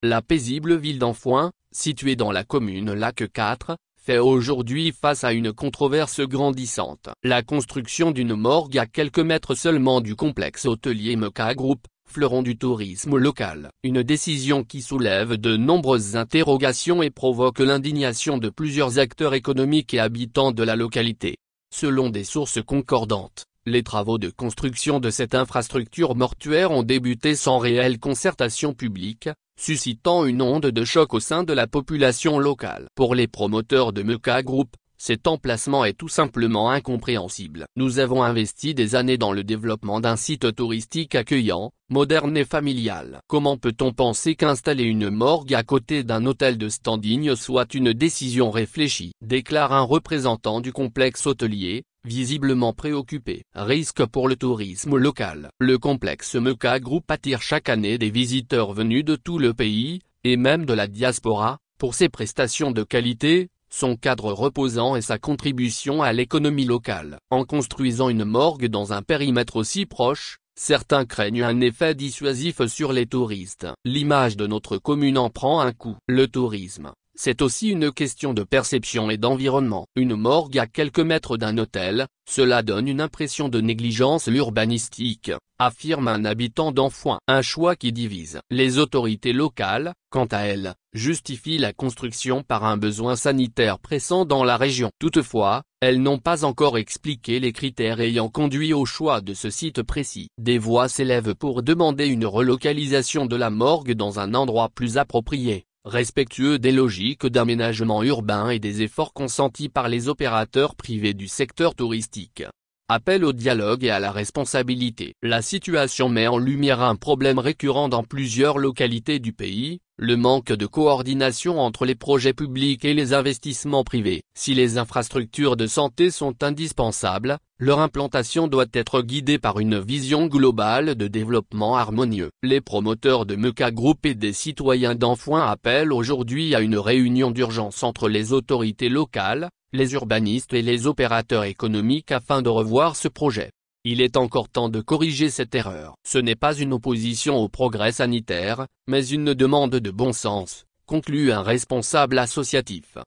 La paisible ville d'Enfoin, située dans la commune Lac 4, fait aujourd'hui face à une controverse grandissante. La construction d'une morgue à quelques mètres seulement du complexe hôtelier Meka Group, fleuron du tourisme local. Une décision qui soulève de nombreuses interrogations et provoque l'indignation de plusieurs acteurs économiques et habitants de la localité. Selon des sources concordantes, les travaux de construction de cette infrastructure mortuaire ont débuté sans réelle concertation publique, suscitant une onde de choc au sein de la population locale. Pour les promoteurs de Meka Group, cet emplacement est tout simplement incompréhensible. Nous avons investi des années dans le développement d'un site touristique accueillant, moderne et familial. Comment peut-on penser qu'installer une morgue à côté d'un hôtel de standing soit une décision réfléchie, déclare un représentant du complexe hôtelier, visiblement préoccupé. Risque pour le tourisme local. Le complexe Meka Group attire chaque année des visiteurs venus de tout le pays, et même de la diaspora, pour ses prestations de qualité, son cadre reposant et sa contribution à l'économie locale. En construisant une morgue dans un périmètre aussi proche, certains craignent un effet dissuasif sur les touristes. L'image de notre commune en prend un coup. Le tourisme, c'est aussi une question de perception et d'environnement. Une morgue à quelques mètres d'un hôtel, cela donne une impression de négligence urbanistique, affirme un habitant d'Enfoin. Un choix qui divise. Les autorités locales, quant à elles, justifient la construction par un besoin sanitaire pressant dans la région. Toutefois, elles n'ont pas encore expliqué les critères ayant conduit au choix de ce site précis. Des voix s'élèvent pour demander une relocalisation de la morgue dans un endroit plus approprié, respectueux des logiques d'aménagement urbain et des efforts consentis par les opérateurs privés du secteur touristique. Appel au dialogue et à la responsabilité. La situation met en lumière un problème récurrent dans plusieurs localités du pays, le manque de coordination entre les projets publics et les investissements privés. Si les infrastructures de santé sont indispensables, leur implantation doit être guidée par une vision globale de développement harmonieux. Les promoteurs de Meka Group et des citoyens d'Enfoin appellent aujourd'hui à une réunion d'urgence entre les autorités locales, les urbanistes et les opérateurs économiques afin de revoir ce projet. Il est encore temps de corriger cette erreur. Ce n'est pas une opposition au progrès sanitaire, mais une demande de bon sens, conclut un responsable associatif.